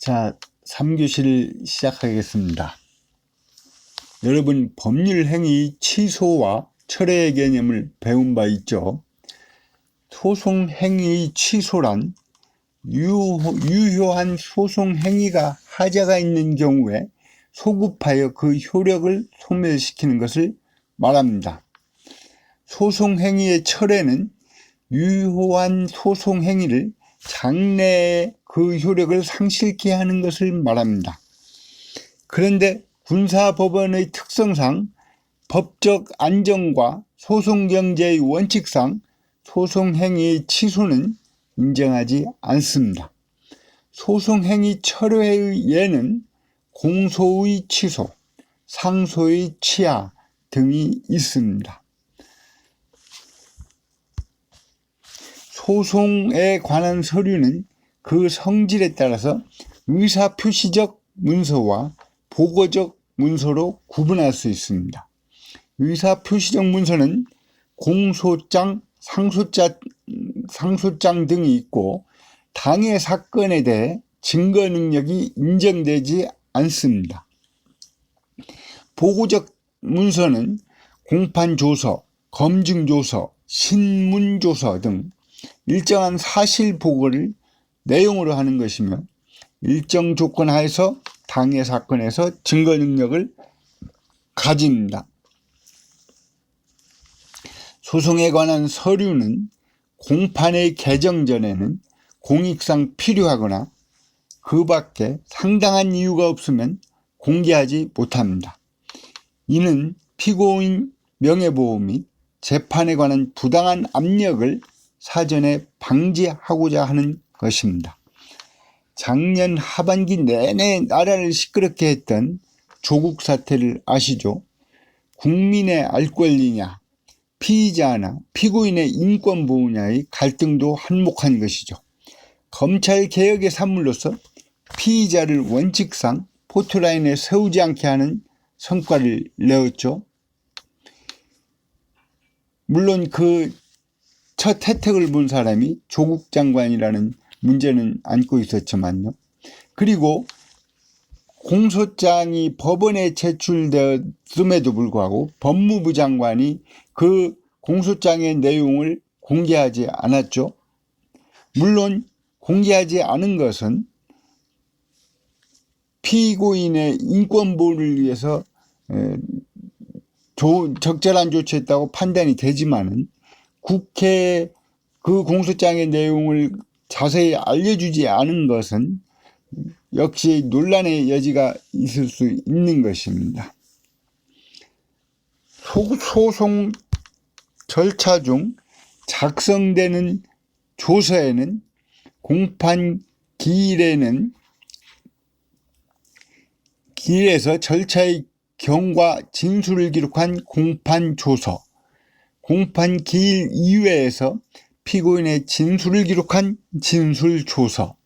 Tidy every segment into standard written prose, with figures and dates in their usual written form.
자, 3교시를 시작하겠습니다. 여러분, 법률행위 취소와 철회의 개념을 배운 바 있죠? 소송행위 취소란 유효한 소송행위가 하자가 있는 경우에 소급하여 그 효력을 소멸시키는 것을 말합니다. 소송행위의 철회는 유효한 소송행위를 장래에 그 효력을 상실케 하는 것을 말합니다. 그런데 군사법원의 특성상 법적 안정과 소송경제의 원칙상 소송행위의 취소는 인정하지 않습니다. 소송행위 철회의 예는 공소의 취소, 상소의 취하 등이 있습니다. 소송에 관한 서류는 그 성질에 따라서 의사표시적 문서와 보고적 문서로 구분할 수 있습니다. 의사표시적 문서는 공소장, 상소장 등이 있고 당해 사건에 대해 증거 능력이 인정되지 않습니다. 보고적 문서는 공판조서, 검증조서, 신문조서 등 일정한 사실 보고를 내용으로 하는 것이며 일정 조건 하에서 당해 사건에서 증거 능력을 가집니다. 소송에 관한 서류는 공판의 개정 전에는 공익상 필요하거나 그 밖에 상당한 이유가 없으면 공개하지 못합니다. 이는 피고인 명예보호 및 재판에 관한 부당한 압력을 사전에 방지하고자 하는 것입니다. 작년 하반기 내내 나라를 시끄럽게 했던 조국 사태를 아시죠? 국민의 알 권리냐, 피의자나 피고인의 인권 보호냐의 갈등도 한몫한 것이죠. 검찰 개혁의 산물로서 피의자를 원칙상 포토라인에 세우지 않게 하는 성과를 내었죠. 물론 그 첫 혜택을 본 사람이 조국 장관이라는 문제는 안고 있었지만요. 그리고 공소장이 법원에 제출되었음에도 불구하고 법무부 장관이 그 공소장의 내용을 공개하지 않았죠. 물론 공개하지 않은 것은 피고인의 인권 보호를 위해서 적절한 조치했다고 판단이 되지만은 국회에 그 공소장의 내용을 자세히 알려주지 않은 것은 역시 논란의 여지가 있을 수 있는 것입니다. 소송 절차 중 작성되는 조서에는 공판 기일에서 절차의 경과 진술을 기록한 공판 조서, 공판 기일 이외에서 피고인의 진술을 기록한 진술 조서,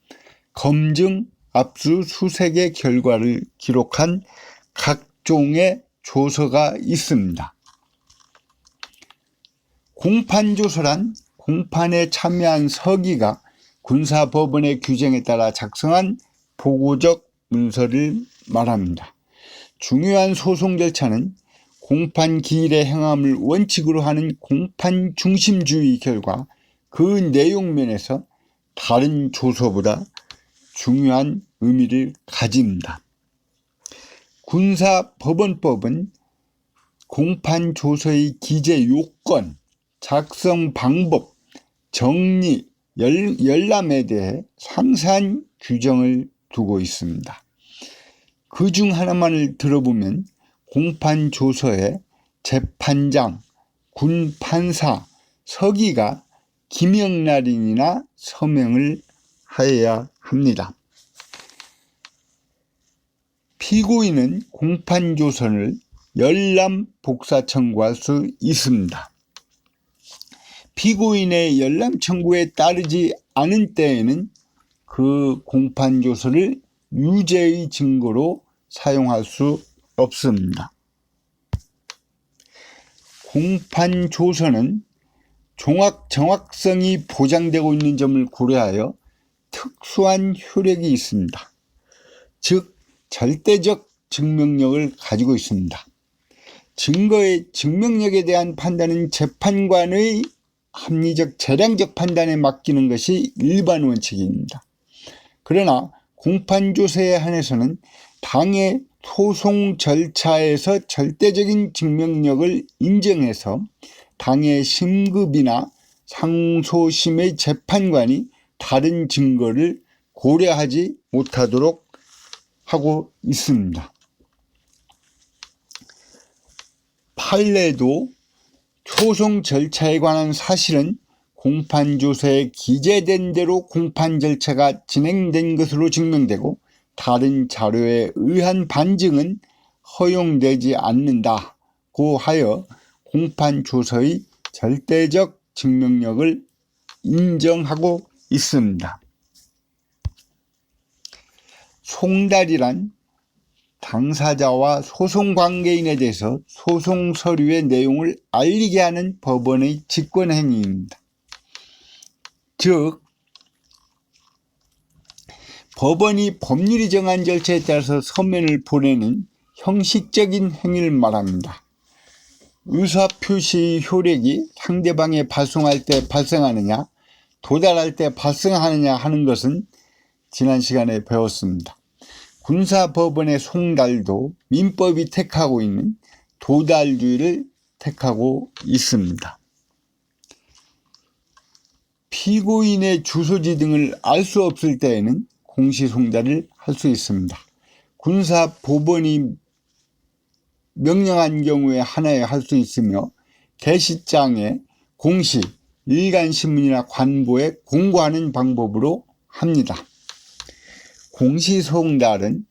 검증, 압수, 수색의 결과를 기록한 각종의 조서가 있습니다. 공판조서란 공판에 참여한 서기가 군사법원의 규정에 따라 작성한 보고적 문서를 말합니다. 중요한 소송 절차는 공판 기일의 행함을 원칙으로 하는 공판 중심주의 결과 그 내용 면에서 다른 조서보다 중요한 의미를 가집니다. 군사법원법은 공판 조서의 기재 요건, 작성 방법, 정리, 열람에 대해 상세한 규정을 두고 있습니다. 그 중 하나만을 들어보면 공판 조서에 재판장, 군 판사, 서기가 기명날인이나 서명을 하여야 합니다. 피고인은 공판 조서를 열람 복사 청구할 수 있습니다. 피고인의 열람 청구에 따르지 않은 때에는 그 공판 조서를 유죄의 증거로 사용할 수 없습니다. 공판 조서는 정확성이 보장되고 있는 점을 고려하여 특수한 효력이 있습니다. 즉 절대적 증명력을 가지고 있습니다. 증거의 증명력에 대한 판단은 재판관의 합리적 재량적 판단에 맡기는 것이 일반 원칙입니다. 그러나 공판조서에 한해서는 당의 소송 절차에서 절대적인 증명력을 인정해서 당의 심급이나 상소심의 재판관이 다른 증거를 고려하지 못하도록 하고 있습니다. 판례도 소송 절차에 관한 사실은 공판조서에 기재된 대로 공판 절차가 진행된 것으로 증명되고 다른 자료에 의한 반증은 허용되지 않는다고 하여 공판조서의 절대적 증명력을 인정하고 있습니다. 송달이란 당사자와 소송관계인에 대해서 소송 서류의 내용을 알리게 하는 법원의 직권행위입니다. 즉 법원이 법률이 정한 절차에 따라서 서면을 보내는 형식적인 행위를 말합니다. 의사표시의 효력이 상대방에 발송할 때 발생하느냐, 도달할 때 발생하느냐 하는 것은 지난 시간에 배웠습니다. 군사법원의 송달도 민법이 택하고 있는 도달주의를 택하고 있습니다. 피고인의 주소지 등을 알 수 없을 때에는 공시송달을 할 수 있습니다. 군사법원이 명령한 경우에 하나에 할 수 있으며 게시장에 공시, 일간신문이나 관보에 공고하는 방법으로 합니다. 공시송달은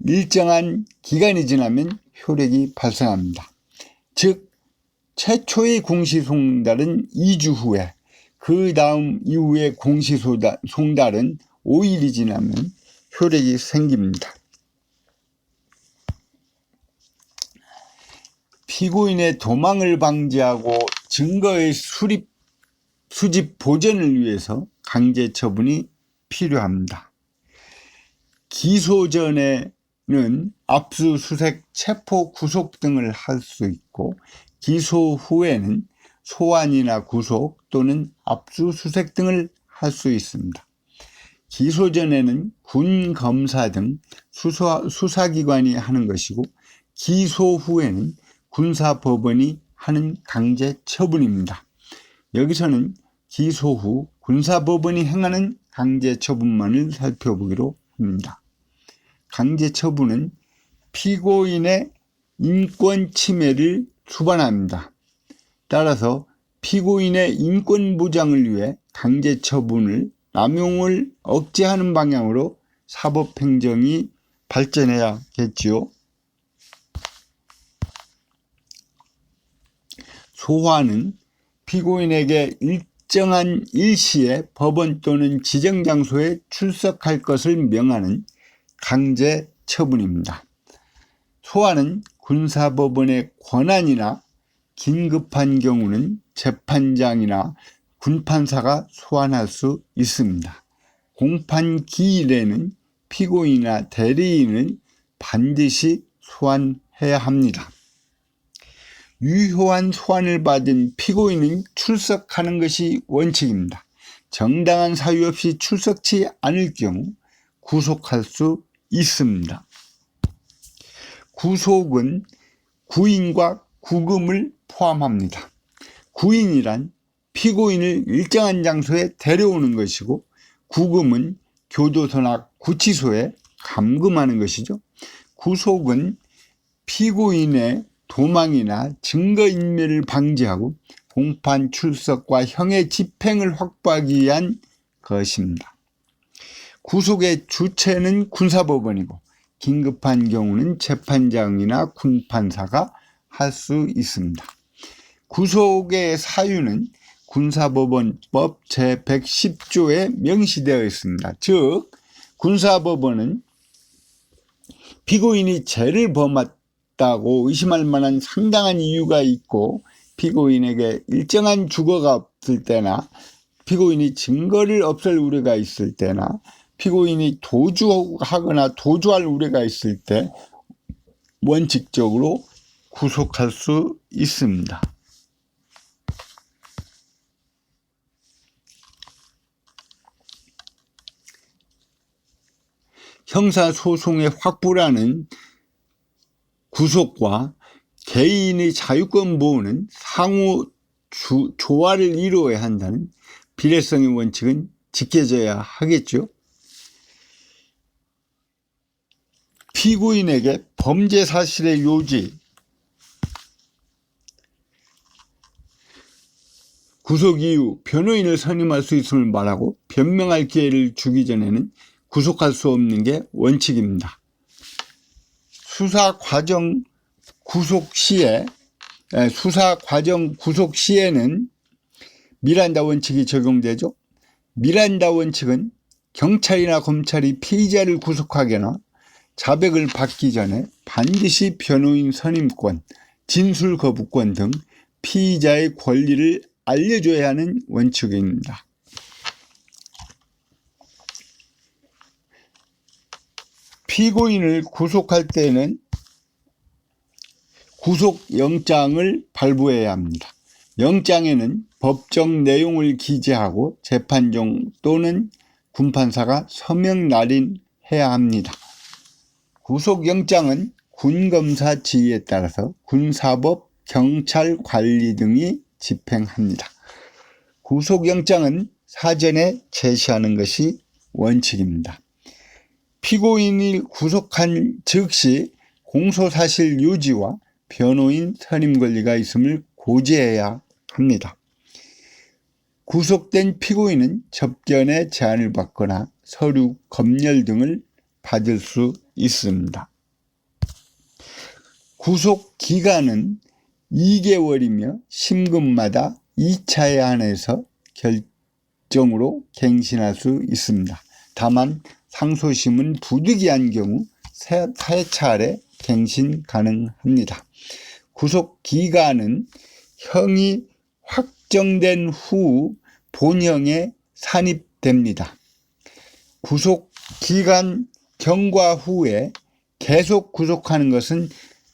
일정한 기간이 지나면 효력이 발생합니다. 즉 최초의 공시송달은 2주 후에, 그 다음 이후에 공시송달은 5일이 지나면 효력이 생깁니다. 피고인의 도망을 방지하고 증거의 수집 보전을 위해서 강제 처분이 필요합니다. 기소 전에는 압수수색, 체포, 구속 등을 할 수 있고 기소 후에는 소환이나 구속 또는 압수수색 등을 할 수 있습니다. 기소 전에는 군 검사 등 수사기관이 하는 것이고 기소 후에는 군사법원이 하는 강제 처분입니다. 여기서는 기소 후 군사법원이 행하는 강제 처분만을 살펴보기로 합니다. 강제 처분은 피고인의 인권 침해를 수반합니다. 따라서 피고인의 인권 보장을 위해 강제 처분을 남용을 억제하는 방향으로 사법행정이 발전해야겠지요. 소환은 피고인에게 일정한 일시에 법원 또는 지정장소에 출석할 것을 명하는 강제 처분입니다. 소환은 군사법원의 권한이나 긴급한 경우는 재판장이나 군판사가 소환할 수 있습니다. 공판 기일에는 피고인이나 대리인을 반드시 소환해야 합니다. 유효한 소환을 받은 피고인은 출석하는 것이 원칙입니다. 정당한 사유 없이 출석치 않을 경우 구속할 수 있습니다. 구속은 구인과 구금을 포함합니다. 구인이란 피고인을 일정한 장소에 데려오는 것이고 구금은 교도소나 구치소에 감금하는 것이죠. 구속은 피고인의 도망이나 증거인멸을 방지하고 공판 출석과 형의 집행을 확보하기 위한 것입니다. 구속의 주체는 군사법원이고 긴급한 경우는 재판장이나 군판사가 할 수 있습니다. 구속의 사유는 군사법원법 제110조에 명시되어 있습니다. 즉 군사법원은 피고인이 죄를 범했다고 의심할 만한 상당한 이유가 있고 피고인에게 일정한 주거가 없을 때나 피고인이 증거를 없앨 우려가 있을 때나 피고인이 도주하거나 도주할 우려가 있을 때 원칙적으로 구속할 수 있습니다. 형사소송의 확보라는 구속과 개인의 자유권 보호는 상호 조화를 이루어야 한다는 비례성의 원칙은 지켜져야 하겠죠. 피고인에게 범죄 사실의 요지, 구속 이후 변호인을 선임할 수 있음을 말하고 변명할 기회를 주기 전에는 구속할 수 없는 게 원칙입니다. 수사 과정 구속 시에는 미란다 원칙이 적용되죠. 미란다 원칙은 경찰이나 검찰이 피의자를 구속하거나 자백을 받기 전에 반드시 변호인 선임권, 진술 거부권 등 피의자의 권리를 알려줘야 하는 원칙입니다. 피고인을 구속할 때는 구속영장을 발부해야 합니다. 영장에는 법정 내용을 기재하고 재판정 또는 군판사가 서명 날인해야 합니다. 구속영장은 군검사 지휘에 따라서 군사법, 경찰관리 등이 집행합니다. 구속영장은 사전에 제시하는 것이 원칙입니다. 피고인을 구속한 즉시 공소사실 유지와 변호인 선임 권리가 있음을 고지해야 합니다. 구속된 피고인은 접견의 제한을 받거나 서류 검열 등을 받을 수 있습니다. 구속 기간은 2개월이며 심금마다 2차에 한해서 결정으로 갱신할 수 있습니다. 다만 상소심은 부득이한 경우 3차례 갱신 가능합니다. 구속 기간은 형이 확정된 후 본형에 산입됩니다. 구속 기간 경과 후에 계속 구속하는 것은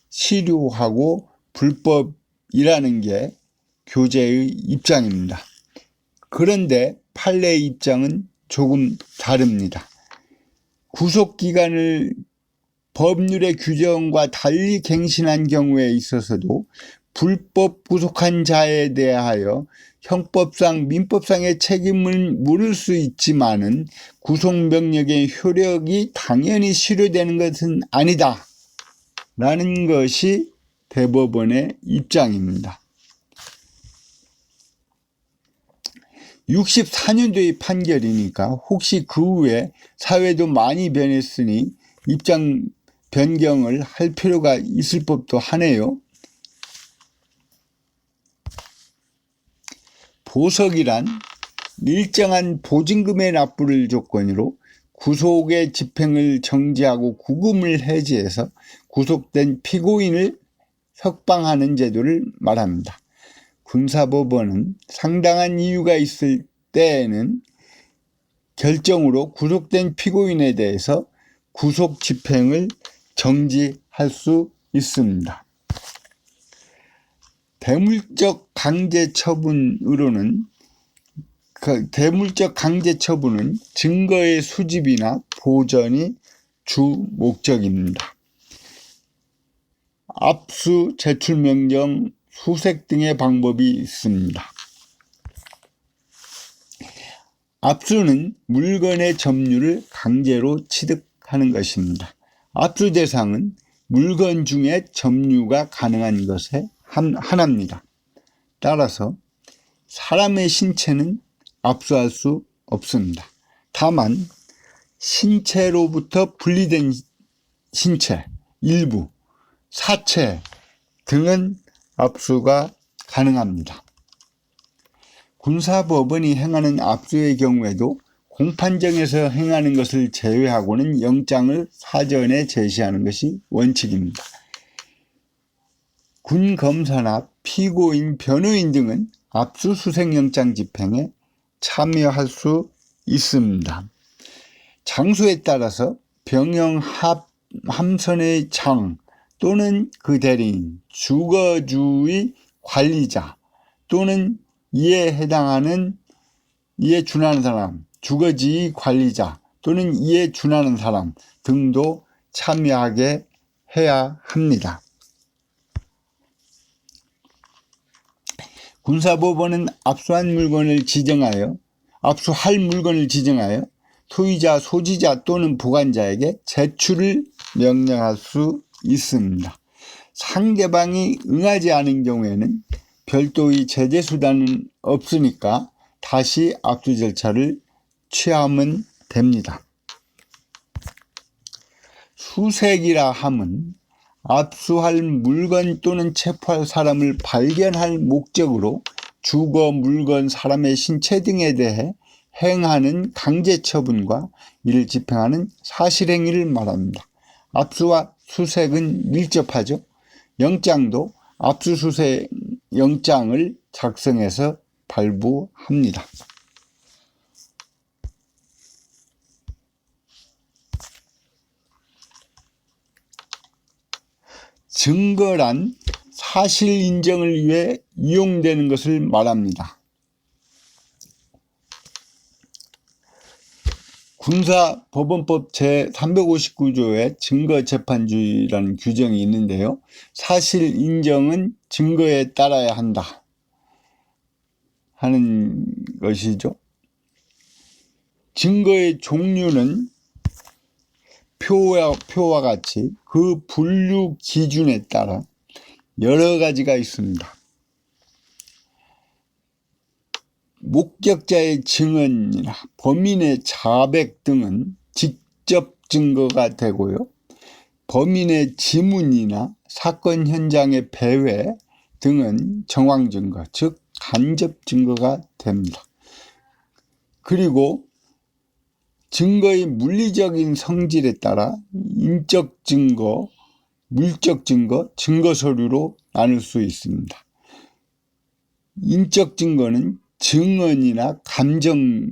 실효하고 불법이라는 게 교재의 입장입니다. 그런데 판례의 입장은 조금 다릅니다. 구속 기간을 법률의 규정과 달리 갱신한 경우에 있어서도 불법 구속한 자에 대하여 형법상 민법상의 책임을 물을 수 있지만은 구속명령의 효력이 당연히 실효되는 것은 아니다 라는 것이 대법원의 입장입니다. 64년도의 판결이니까 혹시 그 후에 사회도 많이 변했으니 입장 변경을 할 필요가 있을 법도 하네요. 보석이란 일정한 보증금의 납부를 조건으로 구속의 집행을 정지하고 구금을 해지해서 구속된 피고인을 석방하는 제도를 말합니다. 군사법원은 상당한 이유가 있을 때에는 결정으로 구속된 피고인에 대해서 구속 집행을 정지할 수 있습니다. 대물적 강제 처분은 증거의 수집이나 보전이 주 목적입니다. 압수, 제출명령, 수색 등의 방법이 있습니다. 압수는 물건의 점유를 강제로 취득하는 것입니다. 압수 대상은 물건 중에 점유가 가능한 것에 하나입니다. 따라서 사람의 신체는 압수할 수 없습니다. 다만 신체로부터 분리된 신체, 일부, 사체 등은 압수가 가능합니다. 군사법원이 행하는 압수의 경우에도 공판정에서 행하는 것을 제외하고는 영장을 사전에 제시하는 것이 원칙입니다. 군검사나 피고인, 변호인 등은 압수수색영장 집행에 참여할 수 있습니다. 장소에 따라서 병영 함선의 장 또는 그 대리인, 주거주의 관리자 또는 이에 준하는 사람, 주거지 관리자 또는 이에 준하는 사람 등도 참여하게 해야 합니다. 군사법원은 압수할 물건을 지정하여 소유자, 소지자 또는 보관자에게 제출을 명령할 수 있습니다. 상대방이 응하지 않은 경우에는 별도의 제재 수단은 없으니까 다시 압수 절차를 취하면 됩니다. 수색이라 함은 압수할 물건 또는 체포할 사람을 발견할 목적으로 주거, 물건, 사람의 신체 등에 대해 행하는 강제처분과 이를 집행하는 사실행위를 말합니다. 압수와 수색은 밀접하죠. 영장도 압수수색 영장을 작성해서 발부합니다. 증거란 사실 인정을 위해 이용되는 것을 말합니다. 군사법원법 제359조에 증거재판주의라는 규정이 있는데요. 사실 인정은 증거에 따라야 한다 하는 것이죠. 증거의 종류는 표와 같이 그 분류 기준에 따라 여러 가지가 있습니다. 목격자의 증언이나 범인의 자백 등은 직접 증거가 되고요. 범인의 지문이나 사건 현장의 배회 등은 정황 증거, 즉 간접 증거가 됩니다. 그리고 증거의 물리적인 성질에 따라 인적 증거, 물적 증거, 증거 서류로 나눌 수 있습니다. 인적 증거는 증언이나 감정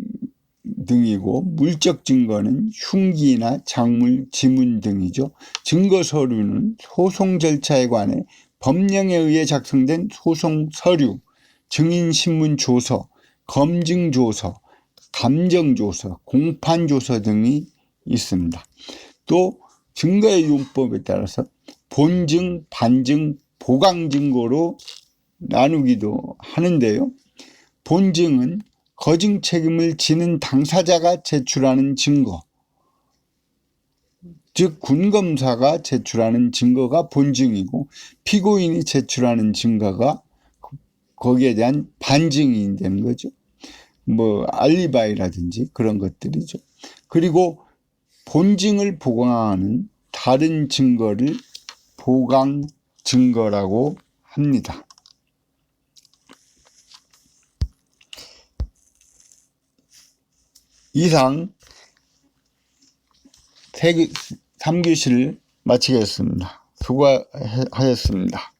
등이고 물적 증거는 흉기나 작물, 지문 등이죠. 증거 서류는 소송 절차에 관해 법령에 의해 작성된 소송 서류, 증인 신문 조서, 검증 조서, 감정 조서, 공판 조서 등이 있습니다. 또 증거의 용법에 따라서 본증, 반증, 보강 증거로 나누기도 하는데요. 본증은 거증 책임을 지는 당사자가 제출하는 증거, 즉 군검사가 제출하는 증거가 본증이고 피고인이 제출하는 증거가 거기에 대한 반증이 되는 거죠. 뭐 알리바이라든지 그런 것들이죠. 그리고 본증을 보강하는 다른 증거를 보강 증거라고 합니다. 이상 3교시를 마치겠습니다. 수고하셨습니다.